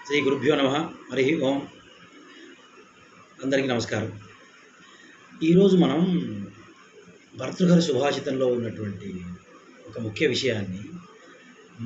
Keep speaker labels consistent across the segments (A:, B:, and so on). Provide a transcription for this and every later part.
A: శ్రీ గురుభ్యో నమ. హరి ఓం. అందరికీ నమస్కారం. ఈరోజు మనం భర్తృహరి సుభాషితంలో ఉన్నటువంటి ఒక ముఖ్య విషయాన్ని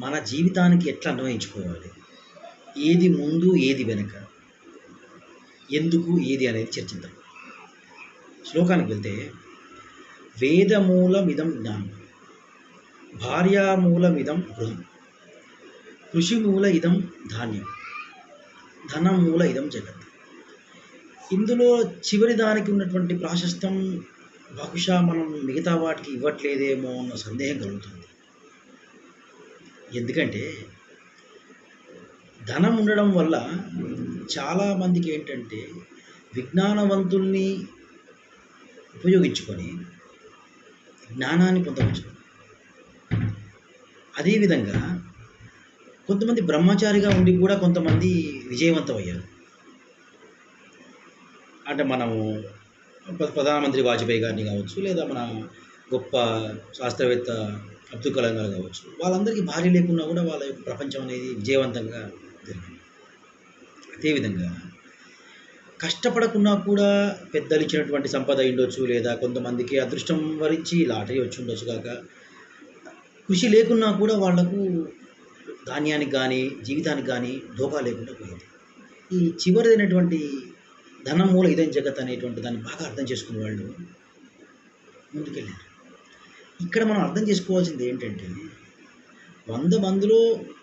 A: మన జీవితానికి ఎట్లా అన్వయించుకోవాలి, ఏది ముందు ఏది వెనుక, ఎందుకు ఏది అనేది చర్చిద్దాం. శ్లోకానికి వెళ్తే, వేదమూలమిదం జ్ఞానం, భార్యామూలమిదం గృహం, కృషిమూల ఇదం ధాన్యం, ధనమూల ఇదం జగత్. ఇందులో చివరి దానికి ఉన్నటువంటి ప్రాశస్త్యం బహుశా మనం మిగతా వాటికి ఇవ్వట్లేదేమో అన్న సందేహం కలుగుతుంది. ఎందుకంటే ధనం ఉండడం వల్ల చాలామందికి ఏంటంటే విజ్ఞానవంతుల్ని ఉపయోగించుకొని జ్ఞానాన్ని పొందవచ్చు. అదేవిధంగా కొంతమంది బ్రహ్మచారిగా ఉండి కూడా కొంతమంది విజయవంతం అయ్యారు. అంటే మనము ప్రధానమంత్రి వాజ్పేయి గారిని కావచ్చు, లేదా మన గొప్ప శాస్త్రవేత్త అబ్దుల్ కలాం గారు కావచ్చు, వాళ్ళందరికీ భార్య లేకున్నా కూడా వాళ్ళ యొక్క ప్రపంచం అనేది విజయవంతంగా జరిగింది. అదేవిధంగా కష్టపడకున్నా కూడా పెద్దలు ఇచ్చినటువంటి సంపద ఉండొచ్చు, లేదా కొంతమందికి అదృష్టం వరించి లాటరీ వచ్చి ఉండొచ్చు కాక, కృషి లేకున్నా కూడా వాళ్లకు ధాన్యానికి కానీ జీవితానికి కానీ ధోకా లేకుండా పోయింది. ఈ చివరిదైనటువంటి ధనం మూల ఇదం జగత్ అనేటువంటి దాన్ని బాగా అర్థం చేసుకునే వాళ్ళు ముందుకెళ్ళారు. ఇక్కడ మనం అర్థం చేసుకోవాల్సింది ఏంటంటే 100 మందిలో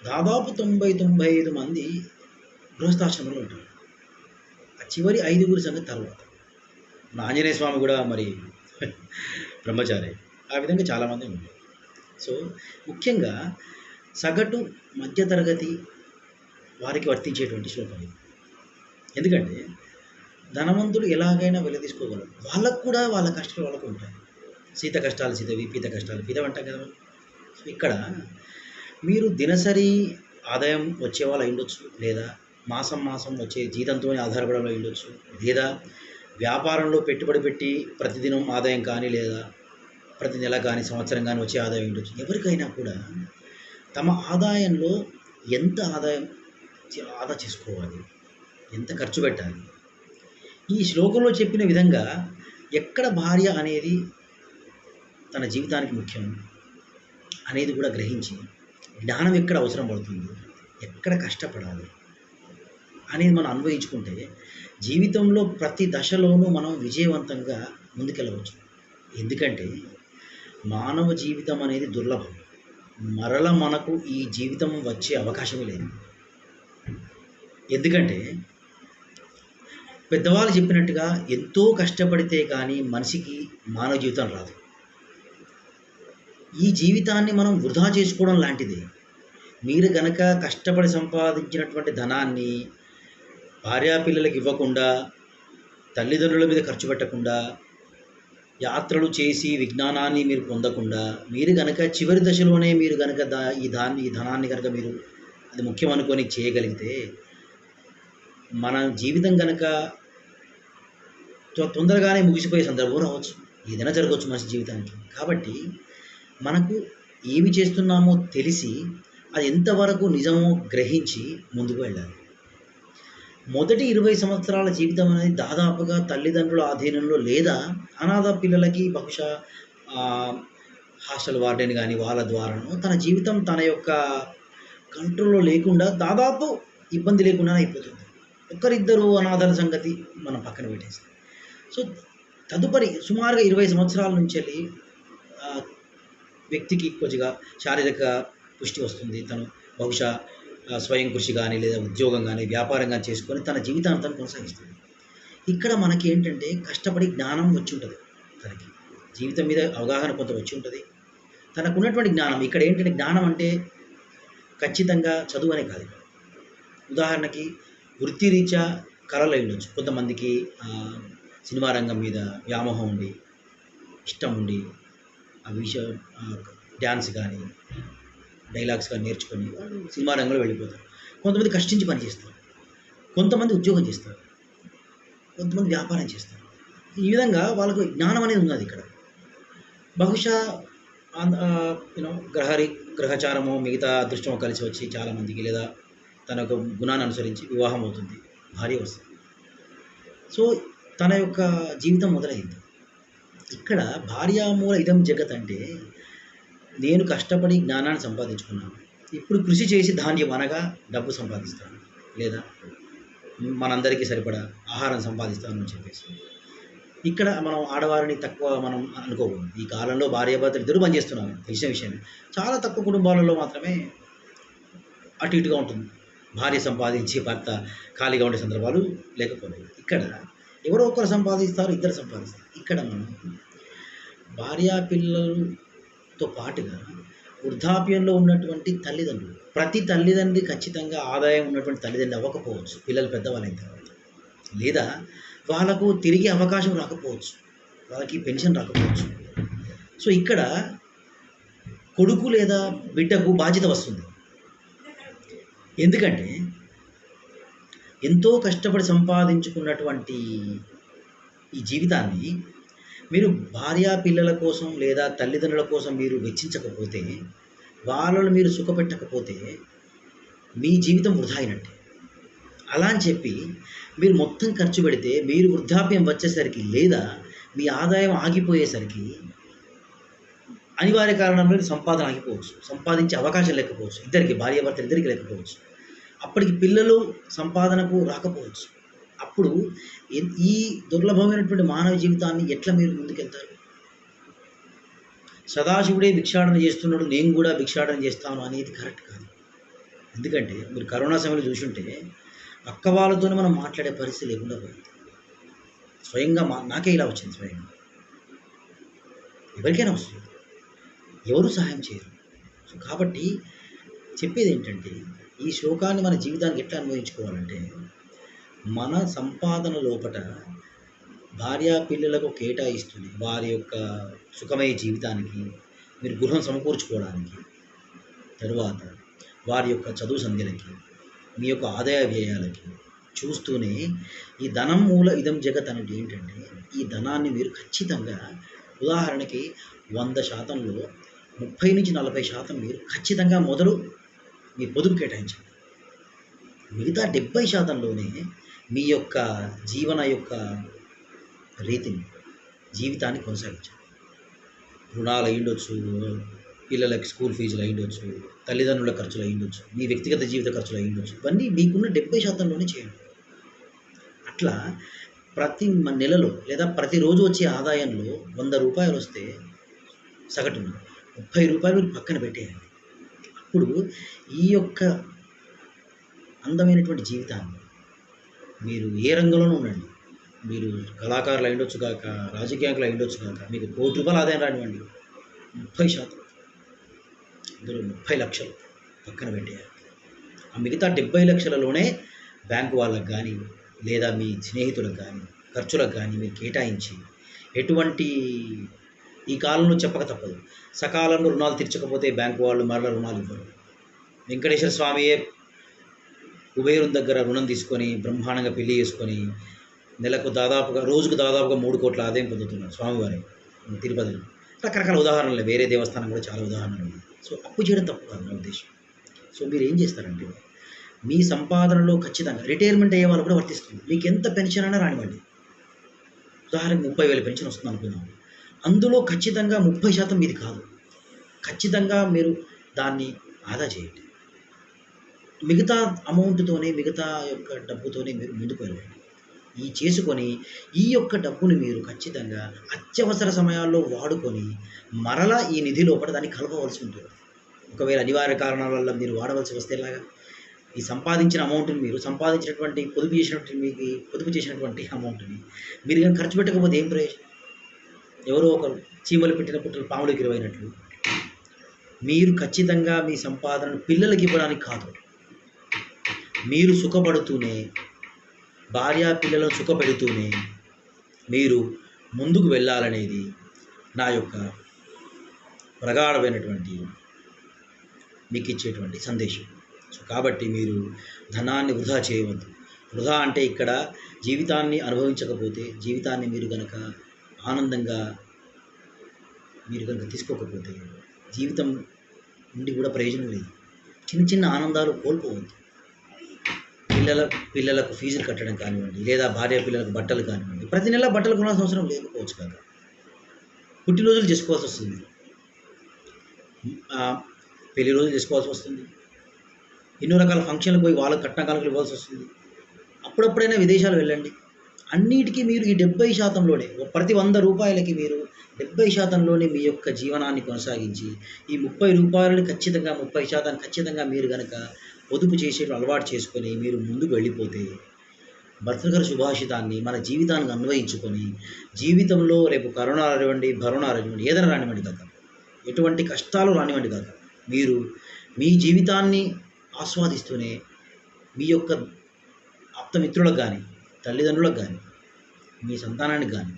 A: దాదాపు 90-95 మంది గృహస్థాశ్రమంలో ఉంటారు. ఆ చివరి 5గురి సంగతి తర్వాత. ఆంజనేయ స్వామి కూడా మరి బ్రహ్మచారి. ఆ విధంగా చాలామంది ఉన్నారు. సో ముఖ్యంగా సగటు మధ్యతరగతి వారికి వర్తించేటువంటి శ్లోకం ఇది. ఎందుకంటే ధనవంతులు ఎలాగైనా వెళ్లదీసుకోగలరు. వాళ్ళకు కూడా వాళ్ళ కష్టాలు వాళ్ళకు ఉంటాయి. సీత కష్టాలు సీతవి, పీత కష్టాలు పీత అంటాం కదా. సో ఇక్కడ మీరు దినసరి ఆదాయం వచ్చే వాళ్ళు ఉండొచ్చు, లేదా మాసం వచ్చే జీతంతోనే ఆధారపడే ఉండొచ్చు, లేదా వ్యాపారంలో పెట్టుబడి పెట్టి ప్రతిదినం ఆదాయం కానీ, లేదా ప్రతి నెల కానీ సంవత్సరం కానీ వచ్చే ఆదాయం ఉండొచ్చు. ఎవరికైనా కూడా తమ ఆదాయంలో ఎంత ఆదా చేసుకోవాలి, ఎంత ఖర్చు పెట్టాలి, ఈ శ్లోకంలో చెప్పిన విధంగా ఎక్కడ భార్య అనేది తన జీవితానికి ముఖ్యం అనేది కూడా గ్రహించి, జ్ఞానం ఎక్కడ అవసరం పడుతుంది, ఎక్కడ కష్టపడాలి అనేది మనం అన్వయించుకుంటే జీవితంలో ప్రతి దశలోనూ మనం విజయవంతంగా ముందుకెళ్ళవచ్చు. ఎందుకంటే మానవ జీవితం అనేది దుర్లభం. మరల మనకు ఈ జీవితం వచ్చే అవకాశమే లేదు. ఎందుకంటే పెద్దవాళ్ళు చెప్పినట్టుగా ఎంతో కష్టపడితే కానీ మనిషికి మానవ జీవితం రాదు. ఈ జీవితాన్ని మనం వృధా చేసుకోవడం లాంటిదే. మీరు గనక కష్టపడి సంపాదించినటువంటి ధనాన్ని భార్యాపిల్లలకు ఇవ్వకుండా, తల్లిదండ్రుల మీద ఖర్చు పెట్టకుండా, యాత్రలు చేసి విజ్ఞానాన్ని మీరు పొందకుండా, మీరు కనుక చివరి దశలోనే మీరు కనుక ఈ ధనాన్ని కనుక మీరు అది ముఖ్యం అనుకొని చేయగలిగితే, మన జీవితం కనుక తొందరగానే ముగిసిపోయే సందర్భం రావచ్చు. ఏదైనా జరగవచ్చు మనిషి జీవితానికి. కాబట్టి మనకు ఏమి చేస్తున్నామో తెలిసి అది ఎంతవరకు నిజమో గ్రహించి ముందుకు వెళ్ళాలి. మొదటి 20 సంవత్సరాల జీవితం అనేది దాదాపుగా తల్లిదండ్రుల ఆధీనంలో, లేదా అనాథ పిల్లలకి బహుశా హాస్టల్ వార్డెన్ కానీ వాళ్ళ ద్వారానో తన జీవితం తన యొక్క కంట్రోల్లో లేకుండా దాదాపు ఇబ్బంది లేకుండా అయిపోతుంది. ఒకరిద్దరు అనాథల సంగతి మనం పక్కన పెట్టేస్తాం. సో తదుపరి సుమారుగా 20 సంవత్సరాల నుంచి వెళ్ళి వ్యక్తికి కొద్దిగా శారీరక పుష్టి వస్తుంది. తను బహుశా స్వయం కృషి కానీ, లేదా ఉద్యోగం కానీ, వ్యాపారం కానీ చేసుకొని తన జీవితాంతం కొనసాగిస్తుంది. ఇక్కడ మనకి ఏంటంటే కష్టపడి జ్ఞానం వచ్చి ఉంటుంది, తనకి జీవితం మీద అవగాహన కొంత వచ్చి ఉంటుంది, తనకు ఉన్నటువంటి జ్ఞానం. ఇక్కడ ఏంటంటే జ్ఞానం అంటే ఖచ్చితంగా చదువు అనే కాదు. ఉదాహరణకి వృత్తిరీత్యా కళలు ఉండొచ్చు. కొంతమందికి సినిమా రంగం మీద వ్యామోహం ఉండి, ఇష్టం ఉండి, ఆ విషయం డ్యాన్స్ కానీ డైలాగ్స్ కానీ నేర్చుకొని వాళ్ళు సినిమా రంగంలో వెళ్ళిపోతారు. కొంతమంది కష్టించి పని చేస్తారు, కొంతమంది ఉద్యోగం చేస్తారు, కొంతమంది వ్యాపారం చేస్తారు. ఈ విధంగా వాళ్ళకు జ్ఞానం అనేది ఉన్నది. ఇక్కడ బహుశా గ్రహచారమో మిగతా అదృష్టమో కలిసి వచ్చి చాలామందికి, లేదా తన యొక్క గుణాన్ని అనుసరించి వివాహం అవుతుంది, భార్య వస్తుంది. సో తన యొక్క జీవితం మొదలైంది. ఇక్కడ భార్యామూల ఇదం జగత్ అంటే నేను కష్టపడి జ్ఞానాన్ని సంపాదించుకున్నాను, ఇప్పుడు కృషి చేసి ధాన్యం అనగా డబ్బు సంపాదిస్తాను, లేదా మనందరికీ సరిపడా ఆహారం సంపాదిస్తాను అని చెప్పేసి ఇక్కడ మనం ఆడవారిని తక్కువ మనం అనుకోకూడదు. ఈ కాలంలో భార్యాభర్తలు ఇద్దరు పనిచేస్తున్నారు, తెలిసిన విషయమే. చాలా తక్కువ కుటుంబాలలో మాత్రమే అటు ఇటుగా ఉంటుంది. భార్య సంపాదించి భర్త ఖాళీగా ఉండే సందర్భాలు లేకపోలేదు. ఇక్కడ ఎవరో ఒకరు సంపాదిస్తారు, ఇద్దరు సంపాదిస్తారు. ఇక్కడ మనం భార్యా పిల్లలతో పాటుగా వృద్ధాప్యంలో ఉన్నటువంటి తల్లిదండ్రులు, ప్రతి తల్లిదండ్రి ఖచ్చితంగా ఆదాయం ఉన్నటువంటి తల్లిదండ్రి అవ్వకపోవచ్చు పిల్లలు పెద్దవాళ్ళైన తర్వాత, లేదా వాళ్ళకు తిరిగి అవకాశం రాకపోవచ్చు, వాళ్ళకి పెన్షన్ రాకపోవచ్చు. సో ఇక్కడ కొడుకు లేదా బిడ్డకు బాధ్యత వస్తుంది. ఎందుకంటే ఎంతో కష్టపడి సంపాదించుకున్నటువంటి ఈ జీవితాన్ని మీరు భార్యా పిల్లల కోసం లేదా తల్లిదండ్రుల కోసం మీరు వెచ్చించకపోతే, వాళ్ళను మీరు సుఖపెట్టకపోతే మీ జీవితం వృధా అయినట్టే. అలా అని చెప్పి మీరు మొత్తం ఖర్చు పెడితే మీరు వృద్ధాప్యం వచ్చేసరికి లేదా మీ ఆదాయం ఆగిపోయేసరికి అనివార్య కారణంలో సంపాదన ఆగిపోవచ్చు, సంపాదించే అవకాశం లేకపోవచ్చు, ఇద్దరికి భార్యాభర్తలు ఇద్దరికి లేకపోవచ్చు, అప్పటికి పిల్లలు సంపాదనకు రాకపోవచ్చు. అప్పుడు ఈ దుర్లభమైనటువంటి మానవ జీవితాన్ని ఎట్లా మీరు ముందుకెళ్తారు? సదాశివుడే భిక్షాటన చేస్తున్నాడు, నేను కూడా భిక్షాటన చేస్తాను అనేది కరెక్ట్ కాదు. ఎందుకంటే మీరు కరోనా సమయంలో చూసుంటే పక్క వాళ్ళతోనే మనం మాట్లాడే పరిస్థితి లేకుండా పోయింది. స్వయంగా నాకే ఇలా వచ్చింది. స్వయంగా ఎవరికైనా వస్తుంది, ఎవరు సహాయం చేయరు. సో కాబట్టి చెప్పేది ఏంటంటే ఈ శోకాన్ని మన జీవితానికి ఎట్లా అన్వయించుకోవాలంటే, మన సంపాదన లోపట భార్యా పిల్లలకు కేటాయిస్తుంది వారి యొక్క సుఖమయ జీవితానికి, మీరు గృహం సమకూర్చుకోవడానికి, తరువాత వారి యొక్క చదువు సంధ్యలకి, మీ యొక్క ఆదాయ వ్యయాలకి చూస్తూనే ఈ ధనం మూల ఇదం జగత్ అనేది ఏంటంటే, ఈ ధనాన్ని మీరు ఖచ్చితంగా ఉదాహరణకి 100%లో 30-40% మీరు ఖచ్చితంగా మొదలు మీ పొదుపు కేటాయించండి. మిగతా 70%లోనే మీ యొక్క జీవన యొక్క రీతిని, జీవితాన్ని కొనసాగించండి. రుణాలు అయ్యుండొచ్చు, పిల్లలకి స్కూల్ ఫీజులు అయ్యుండొచ్చు, తల్లిదండ్రుల ఖర్చులు అయ్యుండొచ్చు, మీ వ్యక్తిగత జీవిత ఖర్చులు అయ్యుండొచ్చు. ఇవన్నీ మీకున్న 70%లోనే చేయండి. అట్లా ప్రతి నెలలో లేదా ప్రతిరోజు వచ్చే ఆదాయంలో 100 రూపాయలు వస్తే సగటున 30 రూపాయలు మీరు పక్కన పెట్టేయండి. అప్పుడు ఈ యొక్క అందమైనటువంటి జీవితాన్ని మీరు ఏ రంగంలోనూ ఉండండి, మీరు కళాకారులు అయ్యుండొచ్చు కాక, రాజకీయాలు అయ్యుండొచ్చు కాక, మీకు ₹1,00,00,000 ఆదాయం రానివ్వండి, 30%, అందులో 30 లక్షలు పక్కన పెట్టేయాలి. ఆ మిగతా 70 లక్షలలోనే బ్యాంకు వాళ్ళకు కానీ లేదా మీ స్నేహితులకు కానీ ఖర్చులకు కానీ మీరు కేటాయించి, ఎటువంటి ఈ కాలంలో చెప్పక తప్పదు, సకాలంలో రుణాలు తీర్చకపోతే బ్యాంకు వాళ్ళు మరలా రుణాలు ఇవ్వరు. వెంకటేశ్వర స్వామియే కుబేరుని దగ్గర రుణం తీసుకొని బ్రహ్మాండంగా పెళ్లి చేసుకొని నెలకు దాదాపుగా రోజుకు దాదాపుగా 3 కోట్ల ఆదాయం పొందుతున్నారు స్వామివారి తిరుపతిలో. రకరకాల ఉదాహరణలు, వేరే దేవస్థానం కూడా చాలా ఉదాహరణలు ఉన్నాయి. సో అప్పు చేయడం తప్పు కాదు నా ఉద్దేశం. సో మీరు ఏం చేస్తారంటే, మీ సంపాదనలో ఖచ్చితంగా రిటైర్మెంట్ అయ్యే వాళ్ళు కూడా వర్తిస్తుంది. మీకు ఎంత పెన్షన్ అయినా రానివ్వండి, ఉదాహరణకు 30,000 పెన్షన్ వస్తుంది అనుకుందాం, అందులో ఖచ్చితంగా 30% మీది కాదు, ఖచ్చితంగా మీరు దాన్ని ఆదా చేయండి. మిగతా అమౌంట్తోనే, మిగతా యొక్క డబ్బుతోనే మీరు ముందుకు వెళ్ళండి. ఈ చేసుకొని ఈ యొక్క డబ్బుని మీరు ఖచ్చితంగా అత్యవసర సమయాల్లో వాడుకొని మరలా ఈ నిధి లోపల దాన్ని కలపవలసి ఉంటుంది. ఒకవేళ అనివార్య కారణాల వల్ల మీరు వాడవలసి వస్తే ఎలాగా? ఈ సంపాదించిన అమౌంట్ని, మీరు సంపాదించినటువంటి పొదుపు చేసినటువంటి అమౌంట్ని మీరు కానీ ఖర్చు పెట్టకపోతే ఏం ప్రయోజనం? ఎవరో ఒకరు చీమలు పెట్టిన పుట్టలు పాములకు ఇరువైనట్లు మీరు ఖచ్చితంగా మీ సంపాదనను పిల్లలకి ఇవ్వడానికి కాదు, మీరు సుఖపడుతూనే, భార్యా పిల్లలను సుఖపెడుతూనే మీరు ముందుకు వెళ్ళాలనేది నా యొక్క ప్రగాఢమైనటువంటి మీకు ఇచ్చేటువంటి సందేశం. సో కాబట్టి మీరు ధనాన్ని వృధా చేయవద్దు. వృధా అంటే ఇక్కడ జీవితాన్ని అనుభవించకపోతే, జీవితాన్ని మీరు కనుక ఆనందంగా మీరు కనుక తీసుకోకపోతే జీవితం నుండి కూడా ప్రయోజనం లేదు. చిన్న చిన్న ఆనందాలు కోల్పోవద్దు. పిల్లల పిల్లలకు ఫీజులు కట్టడం కానివ్వండి, లేదా భార్య పిల్లలకు బట్టలు కానివ్వండి, ప్రతి నెల బట్టలు కొనాల్సిన అవసరం లేకపోవచ్చు కాక. పుట్టినరోజులు చేసుకోవాల్సి వస్తుంది, పెళ్లి రోజులు చేసుకోవాల్సి వస్తుంది, ఎన్నో రకాల ఫంక్షన్లకు పోయి వాళ్ళకి కట్న కానుకలు ఇవ్వాల్సి వస్తుంది. అప్పుడప్పుడైనా విదేశాలు వెళ్ళండి. అన్నిటికీ మీరు ఈ 70%లోనే, ప్రతి 100 రూపాయలకి మీరు 70%లోనే మీ యొక్క జీవనాన్ని కొనసాగించి, ఈ 30 రూపాయలని ఖచ్చితంగా 30% ఖచ్చితంగా మీరు గనక పొదుపు చేసే అలవాటు చేసుకొని మీరు ముందుకు వెళ్ళిపోతే, భర్తృహరి సుభాషితాన్ని మన జీవితానికి అన్వయించుకొని, జీవితంలో రేపు కరోనా రానివ్వండి, కరోనా రానివ్వండి, ఏదైనా రానివ్వండి కాక, ఎటువంటి కష్టాలు రానివ్వండి కాక, మీరు మీ జీవితాన్ని ఆస్వాదిస్తూనే మీ యొక్క ఆప్తమిత్రులకు కానీ, తల్లిదండ్రులకు కానీ, మీ సంతానానికి కానీ,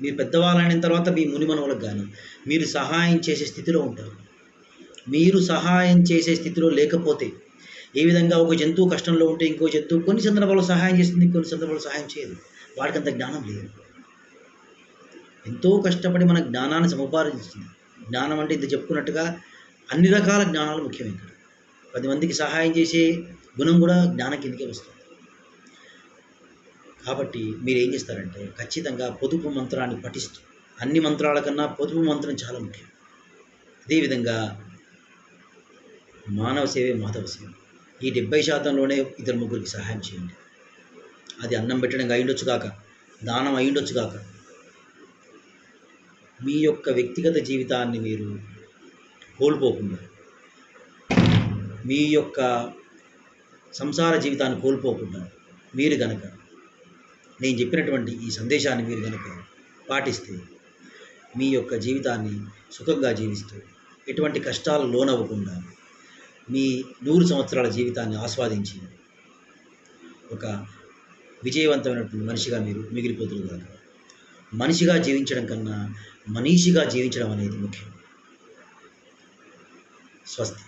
A: మీరు పెద్దవాళ్ళైన తర్వాత మీ మునిమనువులకు కానీ మీరు సహాయం చేసే స్థితిలో ఉంటారు. మీరు సహాయం చేసే స్థితిలో లేకపోతే, ఏ విధంగా ఒక జంతువు కష్టంలో ఉంటే ఇంకో జంతువు కొన్ని సందర్భాల్లో సహాయం చేస్తుంది, కొన్ని సందర్భాల్లో సహాయం చేయదు. వాడికి అంత జ్ఞానం లేదు. ఎంతో కష్టపడి మన జ్ఞానాన్ని సముపార్జిస్తుంది. జ్ఞానం అంటే ఇంత చెప్పుకున్నట్టుగా అన్ని రకాల జ్ఞానాలు ముఖ్యమే. ఇక్కడ 10 మందికి సహాయం చేసే గుణం కూడా జ్ఞానం కిందకే వస్తుంది. కాబట్టి మీరు ఏం చేస్తారంటే, ఖచ్చితంగా పొదుపు మంత్రాన్ని పఠిస్తూ, అన్ని మంత్రాల కన్నా పొదుపు మంత్రం చాలా ముఖ్యం. అదేవిధంగా మానవ సేవే మాధవ సేవ. ఈ 70%లోనే ఇద్దరు ముగ్గురికి సహాయం చేయండి. అది అన్నం పెట్టడం అయ్యుండొచ్చు కాక, దానం అయ్యుండొచ్చు కాక, మీ యొక్క వ్యక్తిగత జీవితాన్ని మీరు కోల్పోకుండా, మీ యొక్క సంసార జీవితాన్ని కోల్పోకుండా మీరు గనక నేను చెప్పినటువంటి ఈ సందేశాన్ని మీరు కనుక పాటిస్తే, మీ యొక్క జీవితాన్ని సుఖంగా జీవిస్తూ, ఎటువంటి కష్టాలు లోనవ్వకుండా మీ 100 సంవత్సరాల జీవితాన్ని ఆస్వాదించి ఒక విజయవంతమైనటువంటి మనిషిగా మీరు మిగిలిపోతున్నారు. మనిషిగా జీవించడం కన్నా మనీషిగా జీవించడం అనేది ముఖ్యం. స్వస్తి.